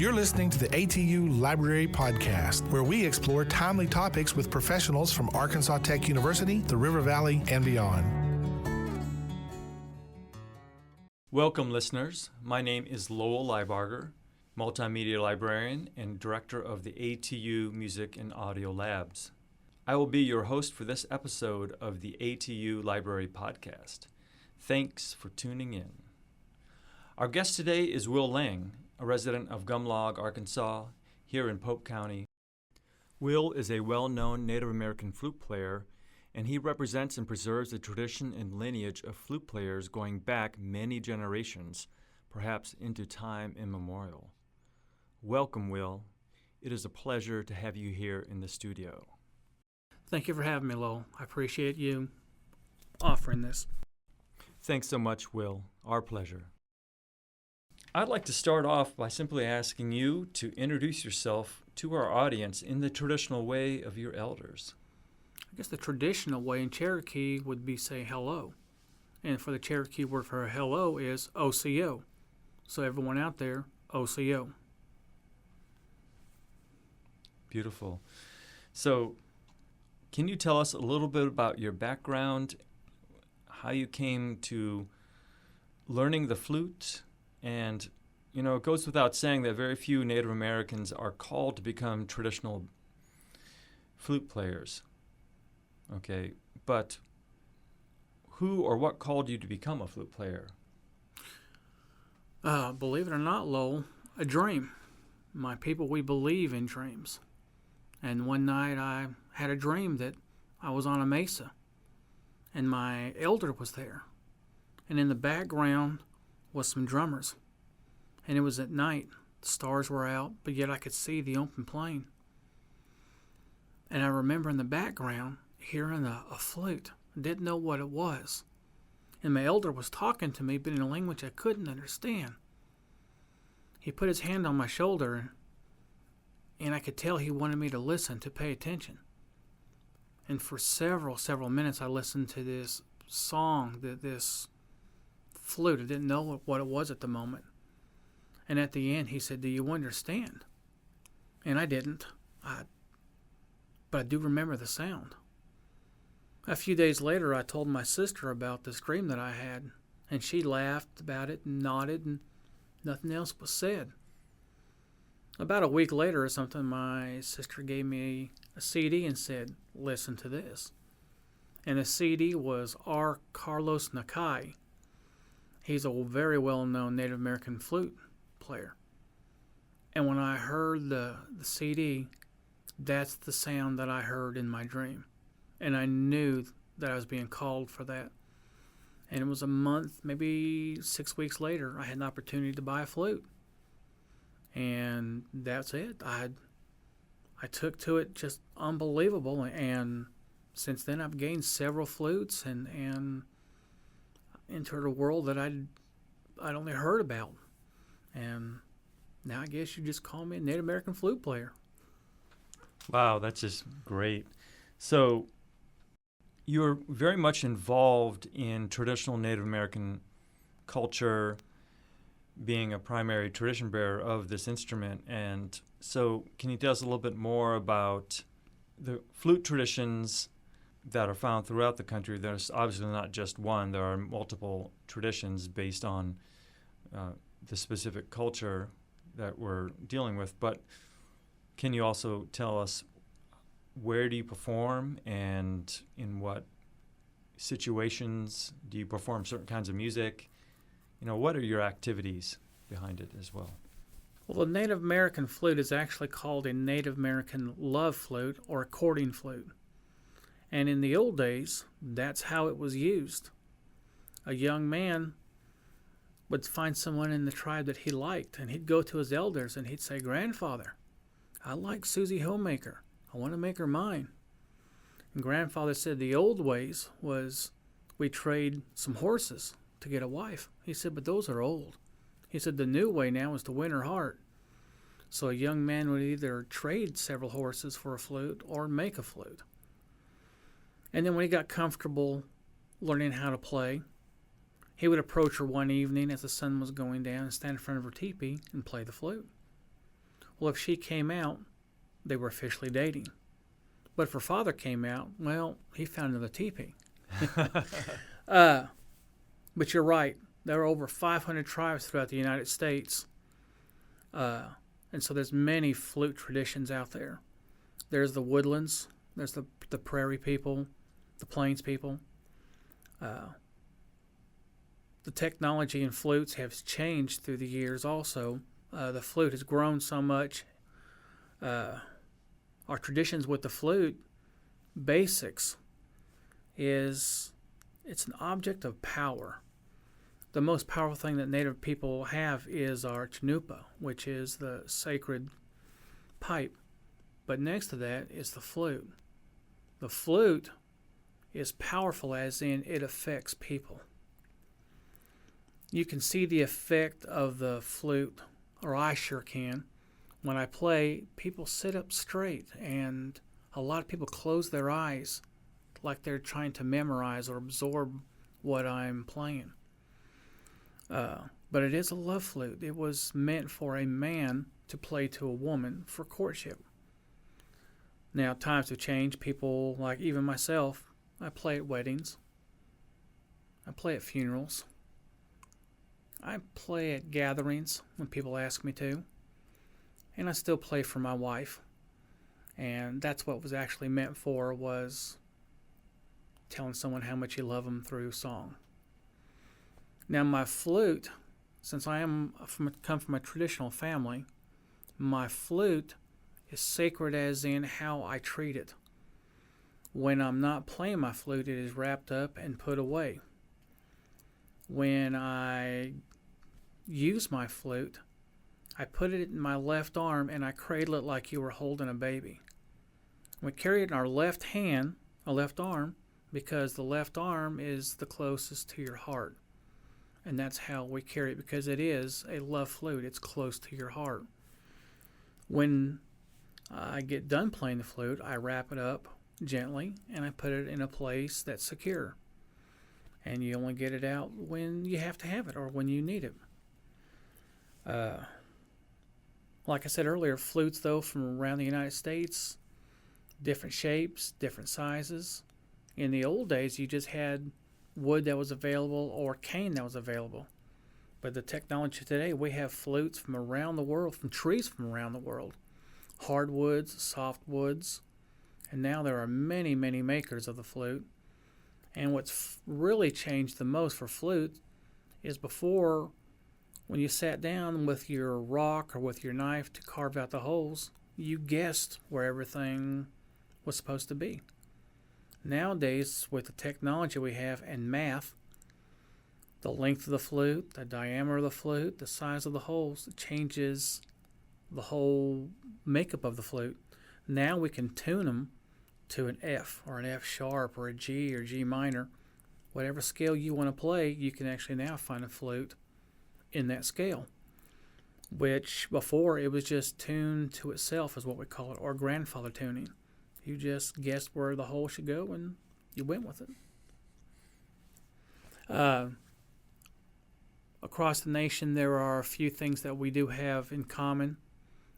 You're listening to the ATU Library Podcast, where we explore timely topics with professionals from Arkansas Tech University, the River Valley, and beyond. Welcome, listeners. My name is Lowell Lybarger, multimedia librarian and director of the ATU Music and Audio Labs. I will be your host for this episode of the ATU Library Podcast. Thanks for tuning in. Our guest today is Will Lang, a resident of Gumlog, Arkansas, here in Pope County. Will is a well-known Native American flute player, and he represents and preserves the tradition and lineage of flute players going back many generations, perhaps into time immemorial. Welcome, Will. It is a pleasure to have you here in the studio. Thank you for having me, Lowell. I appreciate you offering this. Thanks so much, Will. Our pleasure. I'd like to start off by simply asking you to introduce yourself to our audience in the traditional way of your elders. I guess the traditional way in Cherokee would be say hello. And for the Cherokee word for hello is OCO. So everyone out there, OCO. Beautiful. So can you tell us a little bit about your background, how you came to learning the flute? And, you know, it goes without saying that very few Native Americans are called to become traditional flute players. Okay, but who or what called you to become a flute player? Believe it or not, Lowell, a dream. My people, we believe in dreams. And one night I had a dream that I was on a mesa and my elder was there. And in the background was some drummers. And it was at night. The stars were out, but yet I could see the open plain. And I remember in the background hearing a flute. I didn't know what it was. And my elder was talking to me, but in a language I couldn't understand. He put his hand on my shoulder, and I could tell he wanted me to listen, to pay attention. And for several minutes I listened to this song, this flute. I didn't know what it was at the moment. And at the end he said, "Do you understand?" And I didn't. But I do remember the sound. A few days later I told my sister about this dream that I had, and she laughed about it and nodded, and nothing else was said. About a week later or something, my sister gave me a CD and said, "Listen to this." And the CD was R. Carlos Nakai. He's a very well-known Native American flute player. And when I heard the CD, that's the sound that I heard in my dream. And I knew that I was being called for that. And it was a month, maybe 6 weeks later, I had an opportunity to buy a flute. And that's it. I took to it just unbelievable. And since then I've gained several flutes and entered a world that I'd only heard about. And now I guess you just call me a Native American flute player. Wow, that's just great. So you're very much involved in traditional Native American culture, being a primary tradition bearer of this instrument. And so can you tell us a little bit more about the flute traditions that are found throughout the country? There's obviously not just one. There are multiple traditions based on the specific culture that we're dealing with. But can you also tell us where do you perform and in what situations do you perform certain kinds of music? You know, what are your activities behind it as well? Well, the Native American flute is actually called a Native American love flute or a courting flute. And in the old days, that's how it was used. A young man would find someone in the tribe that he liked, and he'd go to his elders and he'd say, "Grandfather, I like Susie Homemaker. I want to make her mine." And Grandfather said the old ways was we trade some horses to get a wife. He said, "But those are old." He said the new way now is to win her heart. So a young man would either trade several horses for a flute or make a flute. And then when he got comfortable learning how to play, he would approach her one evening as the sun was going down and stand in front of her teepee and play the flute. Well, if she came out, they were officially dating. But if her father came out, well, he found another teepee. But you're right. There are over 500 tribes throughout the United States. And so there's many flute traditions out there. There's the woodlands. There's the prairie people, the plains people. The technology in flutes has changed through the years also. The flute has grown so much. Our traditions with the flute, basics, is it's an object of power. The most powerful thing that Native people have is our chanupa, which is the sacred pipe. But next to that is the flute. The flute is powerful as in it affects people. You can see the effect of the flute, or I sure can. When I play, people sit up straight, and a lot of people close their eyes like they're trying to memorize or absorb what I'm playing. But it is a love flute. It was meant for a man to play to a woman for courtship. Now, times have changed. People, like even myself, I play at weddings. I play at funerals. I play at gatherings when people ask me to. And I still play for my wife. And that's what it was actually meant for, was telling someone how much you love them through song. Now, my flute, since I come from a traditional family, my flute is sacred as in how I treat it. When I'm not playing my flute, it is wrapped up and put away. When I use my flute, I put it in my left arm and I cradle it like you were holding a baby. We carry it in our left hand, our left arm, because the left arm is the closest to your heart. And that's how we carry it, because it is a love flute. It's close to your heart. When I get done playing the flute, I wrap it up gently and I put it in a place that's secure. And you only get it out when you have to have it or when you need it. Like I said earlier, flutes, though, from around the United States, different shapes, different sizes. In the old days, you just had wood that was available or cane that was available. But the technology today, we have flutes from around the world, from trees from around the world. Hardwoods, softwoods, and now there are many, many makers of the flute. And what's really changed the most for flute is before, when you sat down with your rock or with your knife to carve out the holes, you guessed where everything was supposed to be. Nowadays, with the technology we have and math, the length of the flute, the diameter of the flute, the size of the holes, it changes the whole makeup of the flute. Now we can tune them to an F or an F sharp or a G or G minor. Whatever scale you want to play, you can actually now find a flute in that scale, which before it was just tuned to itself, is what we call it, or grandfather tuning. You just guessed where the hole should go and you went with it. Across the nation, there are a few things that we do have in common.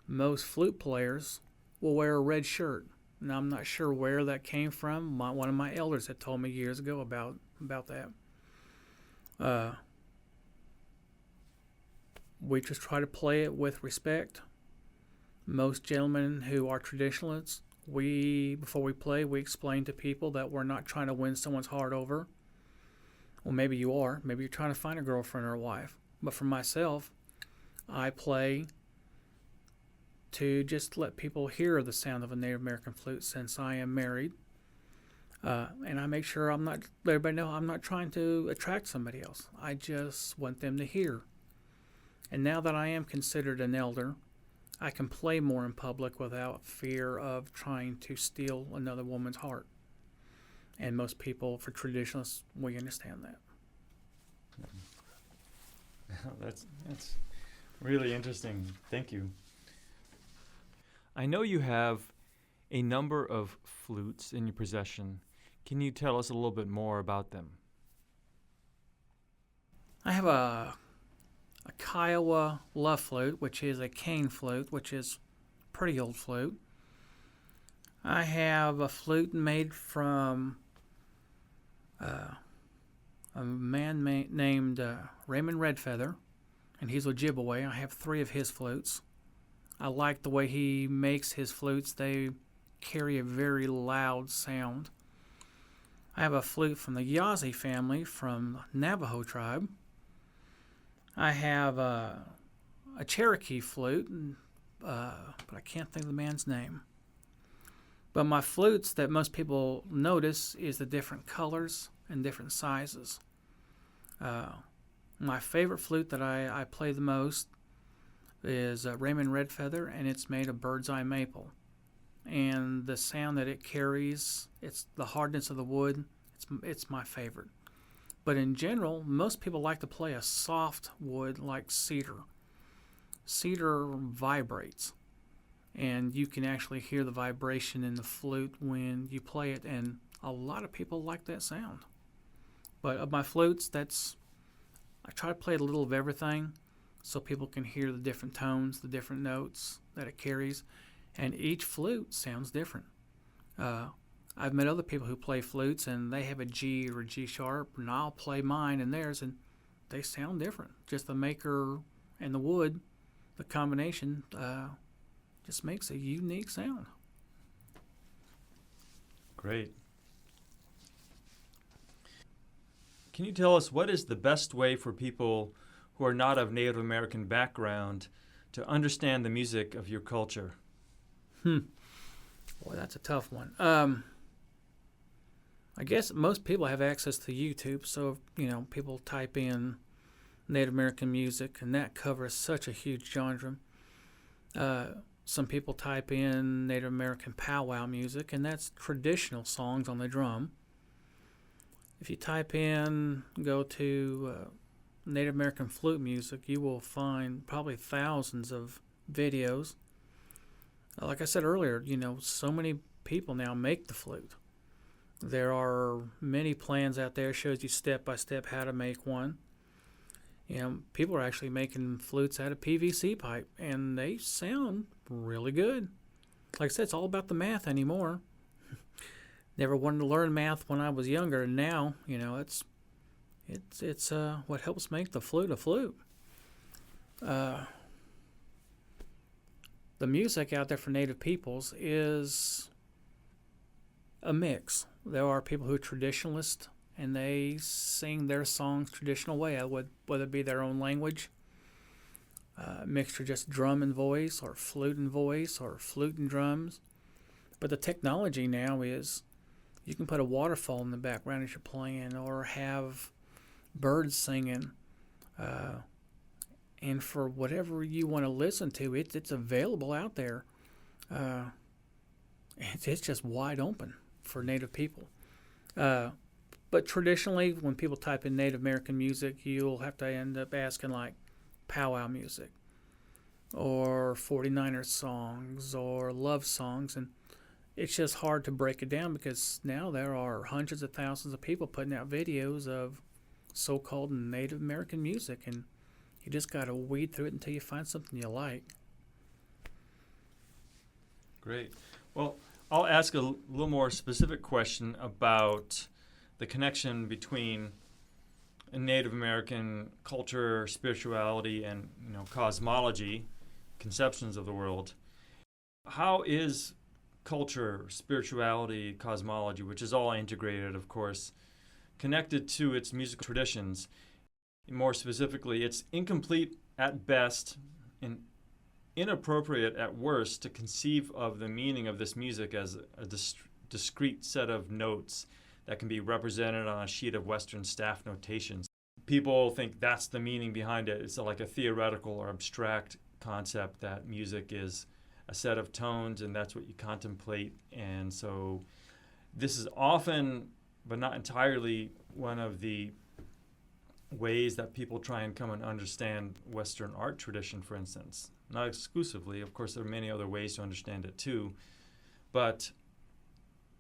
Most flute players will wear a red shirt. Now, I'm not sure where that came from. One of my elders had told me years ago about that. We just try to play it with respect. Most gentlemen who are traditionalists, before we play, we explain to people that we're not trying to win someone's heart over. Well, maybe you are. Maybe you're trying to find a girlfriend or a wife. But for myself, I play to just let people hear the sound of a Native American flute, since I am married. And I make sure let everybody know I'm not trying to attract somebody else. I just want them to hear. And now that I am considered an elder, I can play more in public without fear of trying to steal another woman's heart. And most people, for traditionalists, we understand that. That's really interesting. Thank you. I know you have a number of flutes in your possession. Can you tell us a little bit more about them? I have a Kiowa love flute, which is a cane flute, which is pretty old flute. I have a flute made from a man named Raymond Redfeather, and he's Ojibwe. I have 3 of his flutes. I like the way he makes his flutes. They carry a very loud sound. I have a flute from the Yazzie family from Navajo tribe. I have a Cherokee flute, but I can't think of the man's name. But my flutes that most people notice is the different colors and different sizes. My favorite flute that I play the most is Raymond Redfeather, and it's made of bird's eye maple. And the sound that it carries, it's the hardness of the wood, it's my favorite. But in general, most people like to play a soft wood like cedar. Cedar vibrates, and you can actually hear the vibration in the flute when you play it, and a lot of people like that sound. But of my flutes, I try to play a little of everything so people can hear the different tones, the different notes that it carries, and each flute sounds different. I've met other people who play flutes, and they have a G or a G sharp, and I'll play mine and theirs, and they sound different. Just the maker and the wood, the combination, just makes a unique sound. Great. Can you tell us what is the best way for people who are not of Native American background to understand the music of your culture? Boy, that's a tough one. I guess most people have access to YouTube, so people type in Native American music, and that covers such a huge genre. Some people type in Native American powwow music, and that's traditional songs on the drum. If you go to Native American flute music, you will find probably thousands of videos. Like I said earlier, so many people now make the flute. There are many plans out there, shows you step by step how to make one. People are actually making flutes out of PVC pipe, and they sound really good. Like I said, it's all about the math anymore. Never wanted to learn math when I was younger, and now, it's what helps make the flute a flute. The music out there for Native peoples is a mix. There are people who are traditionalists, and they sing their songs traditional way, whether it be their own language, mixture just drum and voice, or flute and voice, or flute and drums. But the technology now is you can put a waterfall in the background as you're playing, or have birds singing. And for whatever you want to listen to, it's available out there. It's just wide open for Native people. But traditionally, when people type in Native American music, you'll have to end up asking like powwow music, or 49er songs, or love songs, and it's just hard to break it down because now there are hundreds of thousands of people putting out videos of so-called Native American music, and you just got to weed through it until you find something you like. Great. Well, I'll ask a little more specific question about the connection between Native American culture, spirituality, and cosmology, conceptions of the world. How is culture, spirituality, cosmology, which is all integrated, of course, connected to its musical traditions? More specifically, it's incomplete at best and inappropriate at worst to conceive of the meaning of this music as a discrete set of notes that can be represented on a sheet of Western staff notations. People think that's the meaning behind it. It's like a theoretical or abstract concept that music is a set of tones and that's what you contemplate. And so this is often, but not entirely, one of the ways that people try and come and understand Western art tradition, for instance. Not exclusively. Of course, there are many other ways to understand it too. But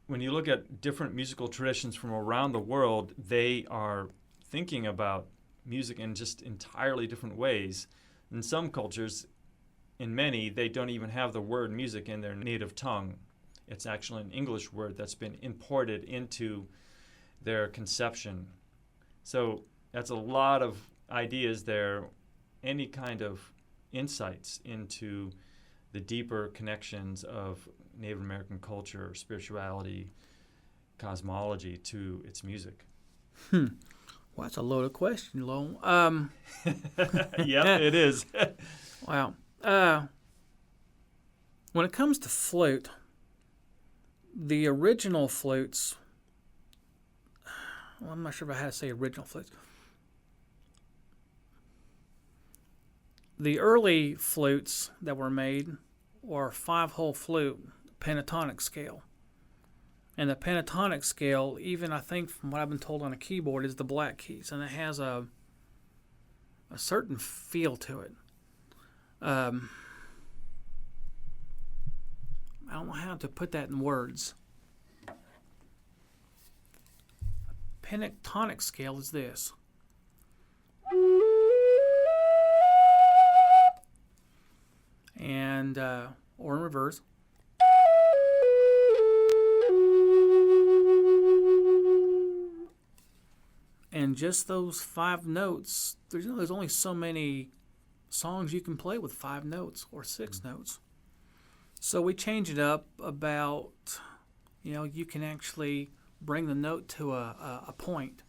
when you look at different musical traditions from around the world, they are thinking about music in just entirely different ways. In some cultures, in many, they don't even have the word music in their native tongue. It's actually an English word that's been imported into their conception. So that's a lot of ideas there. Any kind of insights into the deeper connections of Native American culture, spirituality, cosmology to its music. Well, that's a loaded question, Lowell. Yep, it is. Wow. When it comes to flute, the original flutes, well, I'm not sure if I had to say original flutes. The early flutes that were made were 5-hole flute, pentatonic scale. And the pentatonic scale, even I think from what I've been told on a keyboard, is the black keys, and it has a certain feel to it. I don't know how to put that in words. A pentatonic scale is this. And, or in reverse. And just those 5 notes, there's only so many songs you can play with 5 notes or 6 notes. So we change it up about, you can actually bring the note to a point.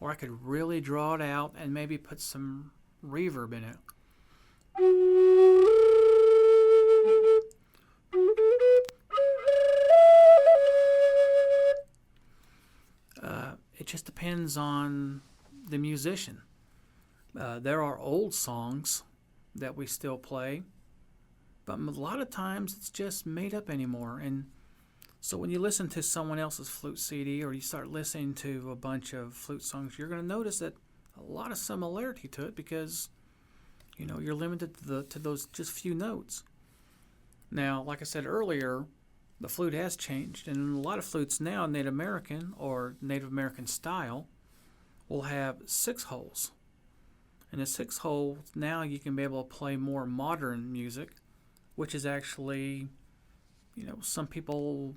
Or I could really draw it out and maybe put some reverb in it. It just depends on the musician. There are old songs that we still play, but a lot of times it's just made up anymore. And so when you listen to someone else's flute CD or you start listening to a bunch of flute songs, you're going to notice that a lot of similarity to it because, you're limited to those just few notes. Now, like I said earlier, the flute has changed, and a lot of flutes now, Native American or Native American style, will have 6 holes. And the 6 holes, now you can be able to play more modern music, which is actually, some people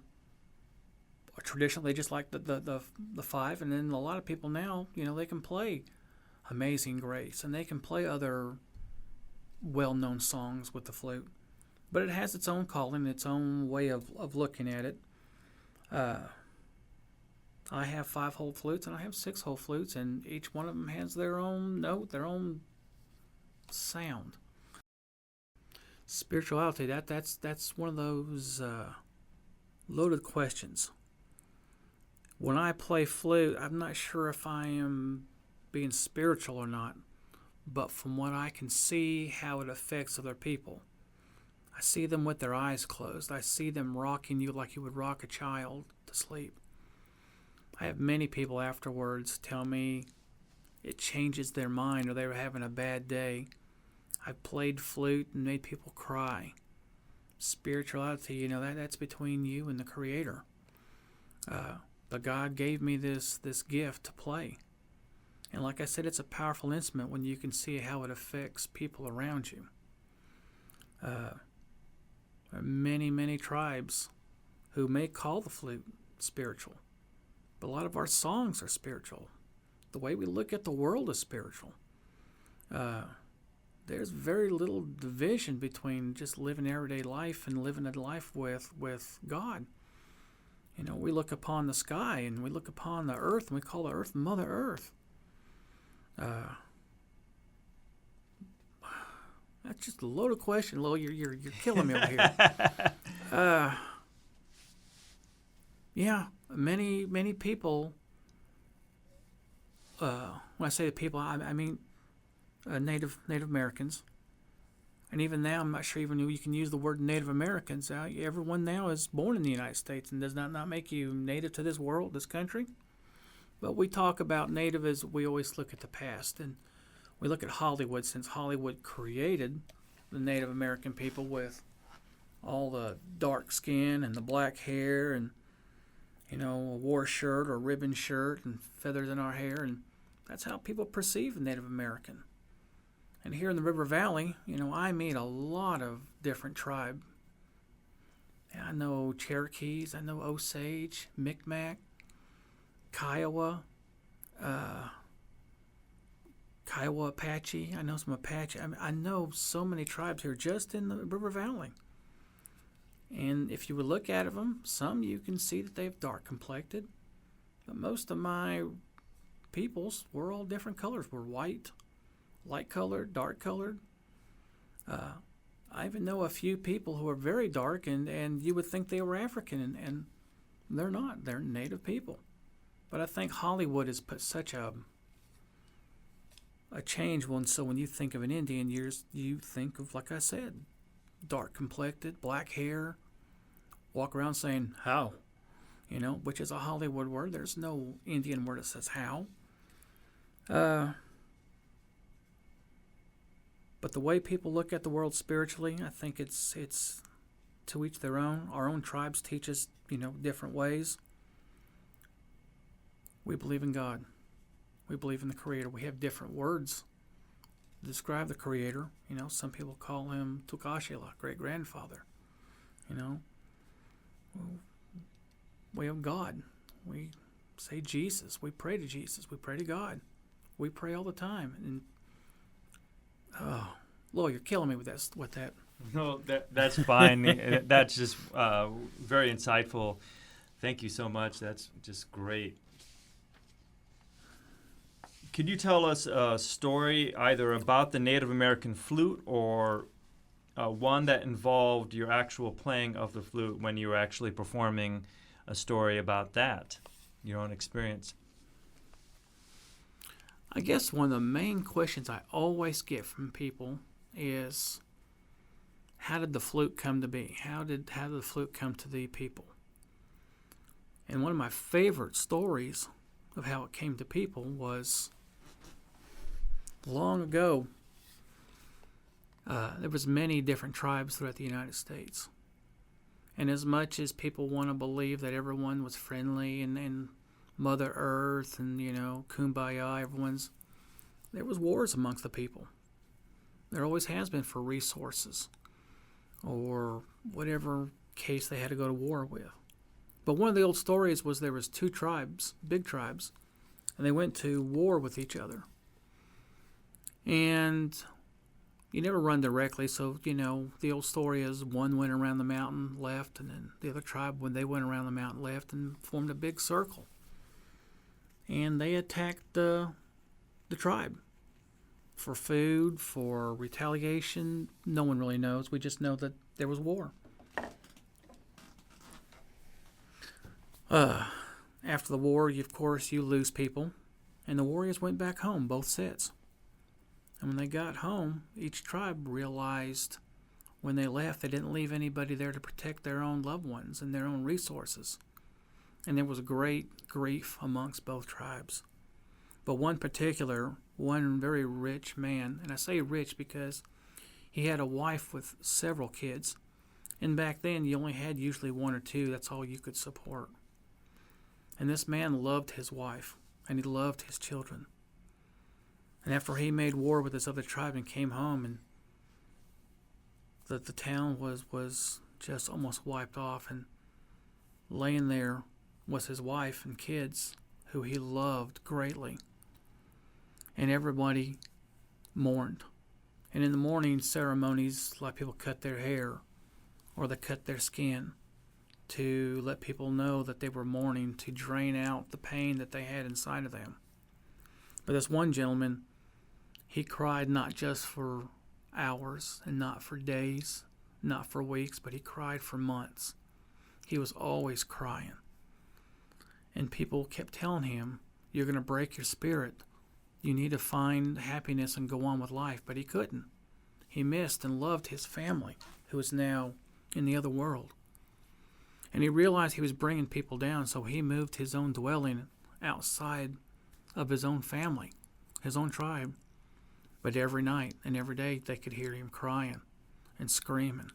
are traditionally just like the 5, and then a lot of people now, they can play Amazing Grace, and they can play other well-known songs with the flute. But it has its own calling, its own way of looking at it. I have 5-hole flutes and I have 6-hole flutes, and each one of them has their own note, their own sound. Spirituality, that's one of those loaded questions. When I play flute, I'm not sure if I am being spiritual or not, but from what I can see, how it affects other people. I see them with their eyes closed. I see them rocking you like you would rock a child to sleep. I have many people afterwards tell me it changes their mind or they were having a bad day. I've played flute and made people cry. Spirituality, that's between you and the Creator. But God gave me this gift to play. And like I said, it's a powerful instrument when you can see how it affects people around you. There are many, many tribes who may call the flute spiritual. But a lot of our songs are spiritual. The way we look at the world is spiritual. There's very little division between just living everyday life and living a life with God. We look upon the sky and we look upon the earth and we call the earth Mother Earth. That's just a loaded question, Lowell. You're killing me over here. Yeah, many people. When I say the people, I mean Native Americans. And even now, I'm not sure even you can use the word Native Americans. Everyone now is born in the United States, and does not make you native to this world, this country. But we talk about native as we always look at the past, and we look at Hollywood, since Hollywood created the Native American people with all the dark skin and the black hair and, a war shirt or ribbon shirt and feathers in our hair. And That's how people perceive Native American. And here in the River Valley, I meet a lot of different tribes. I know Cherokees, I know Osage, Micmac, Kiowa, Kiowa Apache. I know some Apache. I know so many tribes here just in the River Valley. And if you would look at them, some you can see that they've dark complected. But most of my peoples were all different colors. We're white, light colored, dark colored. I even know a few people who are very dark, and you would think they were African, and they're not. They're native people. But I think Hollywood has put such a change so when you think of an Indian, you think of, like I said, dark complected, black hair, walk around saying how, which is a Hollywood word. There's no Indian word that says how. But the way people look at the world spiritually, I think it's to each their own. Our own tribes teach us, different ways. We believe in God. We believe in the Creator. We have different words to describe the Creator. Some people call him Tukashila, great-grandfather. We have God. We say Jesus. We pray to Jesus. We pray to God. We pray all the time. And Lord, you're killing me with that. No, that's fine. That's just very insightful. Thank you so much. That's just great. Could you tell us a story either about the Native American flute or one that involved your actual playing of the flute when you were actually performing a story about that, your own experience? I guess one of the main questions I always get from people is, how did the flute come to be? How did the flute come to the people? And one of my favorite stories of how it came to people was long ago. There was many different tribes throughout the United States. And as much as people want to believe that everyone was friendly and Mother Earth and, kumbaya, there was wars amongst the people. There always has been for resources or whatever case they had to go to war with. But one of the old stories was there was two tribes, big tribes, and they went to war with each other. And you never run directly, so, the old story is one went around the mountain, left, and then the other tribe, when they went around the mountain, left and formed a big circle. And they attacked the tribe for food, for retaliation. No one really knows. We just know that there was war. After the war, of course, you lose people. And the warriors went back home, both sets. And when they got home, each tribe realized when they left, they didn't leave anybody there to protect their own loved ones and their own resources. And there was great grief amongst both tribes. But one very rich man, and I say rich because he had a wife with several kids. And back then, you only had usually one or two. That's all you could support. And this man loved his wife, and he loved his children. And after he made war with this other tribe and came home, and the town was just almost wiped off, and laying there was his wife and kids, who he loved greatly. And everybody mourned. And in the mourning ceremonies, a lot of people cut their hair or they cut their skin to let people know that they were mourning, to drain out the pain that they had inside of them. But this one gentleman, he cried not just for hours and not for days, not for weeks, but he cried for months. He was always crying. And people kept telling him, you're going to break your spirit. You need to find happiness and go on with life. But he couldn't. He missed and loved his family, who is now in the other world. And he realized he was bringing people down, so he moved his own dwelling outside of his own family, his own tribe. But every night and every day they could hear him crying and screaming.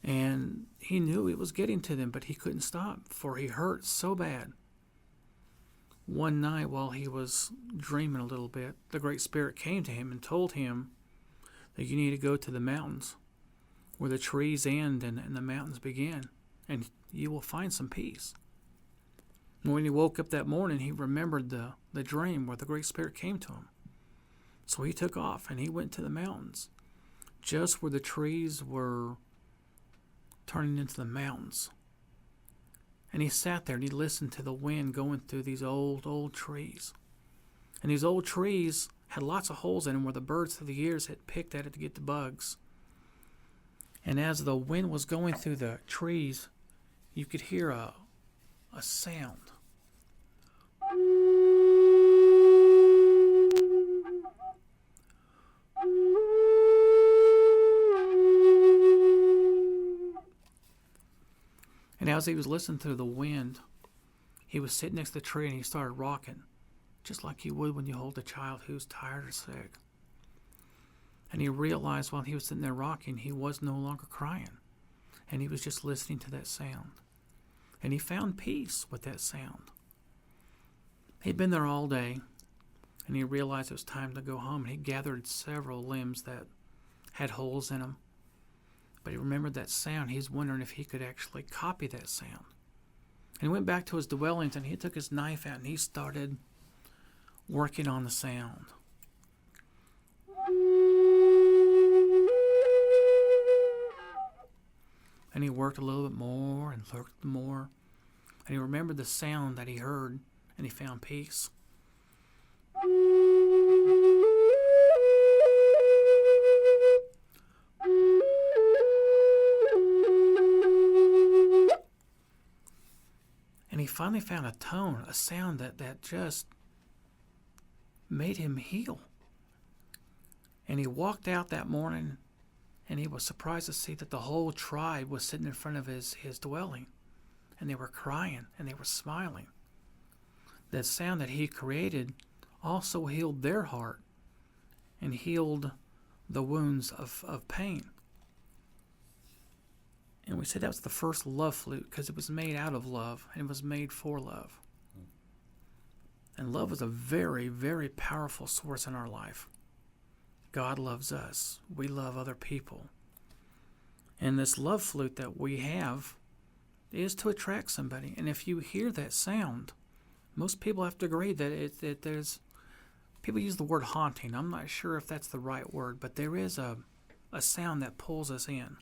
And he knew it was getting to them, but he couldn't stop, for he hurt so bad. one night while he was dreaming a little bit, the Great Spirit came to him and told him that you need to go to the mountains where the trees end and the mountains begin, and you will find some peace. And when he woke up that morning, he remembered the dream where the Great Spirit came to him. So he took off and he went to the mountains, just where the trees were turning into the mountains. And he sat there and he listened to the wind going through these old trees. And these old trees had lots of holes in them where the birds through the years had picked at it to get the bugs. And as the wind was going through the trees, you could hear a sound. And as he was listening to the wind, he was sitting next to the tree and he started rocking, just like you would when you hold a child who's tired or sick. And he realized while he was sitting there rocking, he was no longer crying. And he was just listening to that sound. And he found peace with that sound. He'd been there all day, and he realized it was time to go home. And he gathered several limbs that had holes in them. But he remembered that sound. He's wondering if he could actually copy that sound. And he went back to his dwellings, and he took his knife out, and he started working on the sound. And he worked a little bit more and worked more. And he remembered the sound that he heard, and he found peace. And he finally found a tone, a sound that just made him heal. And he walked out that morning, and he was surprised to see that the whole tribe was sitting in front of his dwelling. And they were crying, and they were smiling. That sound that he created also healed their heart and healed the wounds of pain. And we said that was the first love flute because it was made out of love and it was made for love. And love is a very, very powerful source in our life. God loves us. We love other people. And this love flute that we have is to attract somebody. And if you hear that sound, most people have to agree that there's... People use the word haunting. I'm not sure if that's the right word, but there is a sound that pulls us in.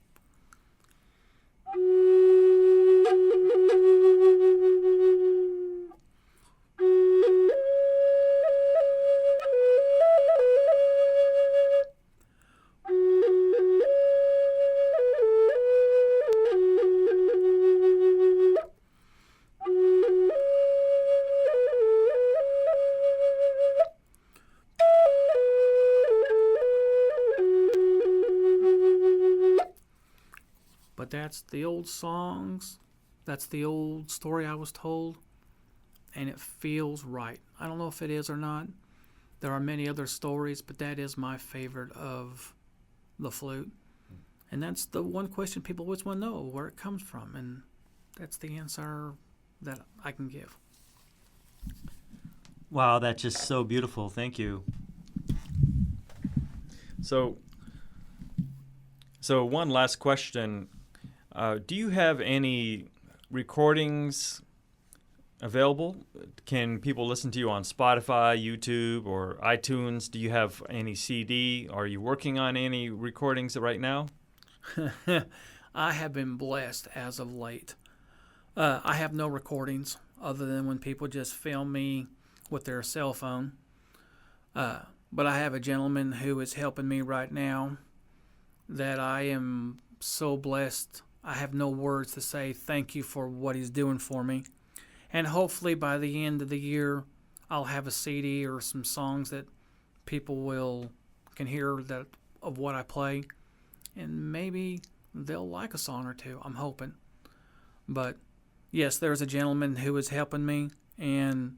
But that's the old songs, that's the old story I was told, and it feels right. I don't know if it is or not. There are many other stories, but that is my favorite of the flute. And that's the one question people always want to know, where it comes from, and that's the answer that I can give. Wow, that's just so beautiful. Thank you. So one last question. Do you have any recordings available? Can people listen to you on Spotify, YouTube, or iTunes? Do you have any CD? Are you working on any recordings right now? I have been blessed as of late. I have no recordings other than when people just film me with their cell phone. But I have a gentleman who is helping me right now that I am so blessed. I have no words to say thank you for what he's doing for me. And hopefully by the end of the year, I'll have a CD or some songs that people can hear that of what I play. And maybe they'll like a song or two, I'm hoping. But yes, there's a gentleman who is helping me, and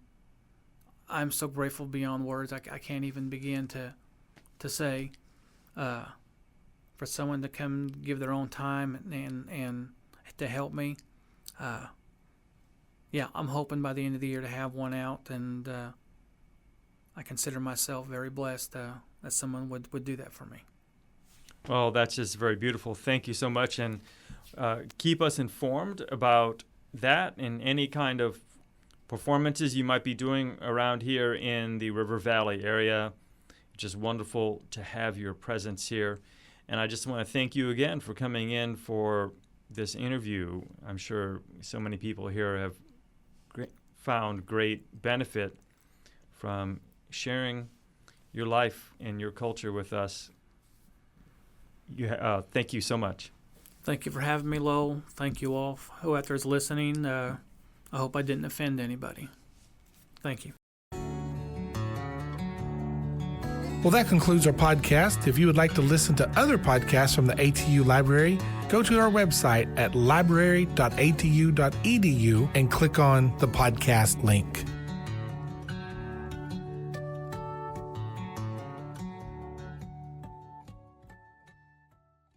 I'm so grateful beyond words. I can't even begin to say. For someone to come give their own time and to help me, yeah, I'm hoping by the end of the year to have one out, and I consider myself very blessed that someone would do that for me. Well, that's just very beautiful. Thank you so much, and keep us informed about that and any kind of performances you might be doing around here in the River Valley area. Just wonderful to have your presence here. And I just want to thank you again for coming in for this interview. I'm sure so many people here have found great benefit from sharing your life and your culture with us. Thank you so much. Thank you for having me, Lowell. Thank you all who out there is listening. I hope I didn't offend anybody. Thank you. Well, that concludes our podcast. If you would like to listen to other podcasts from the ATU Library, go to our website at library.atu.edu and click on the podcast link.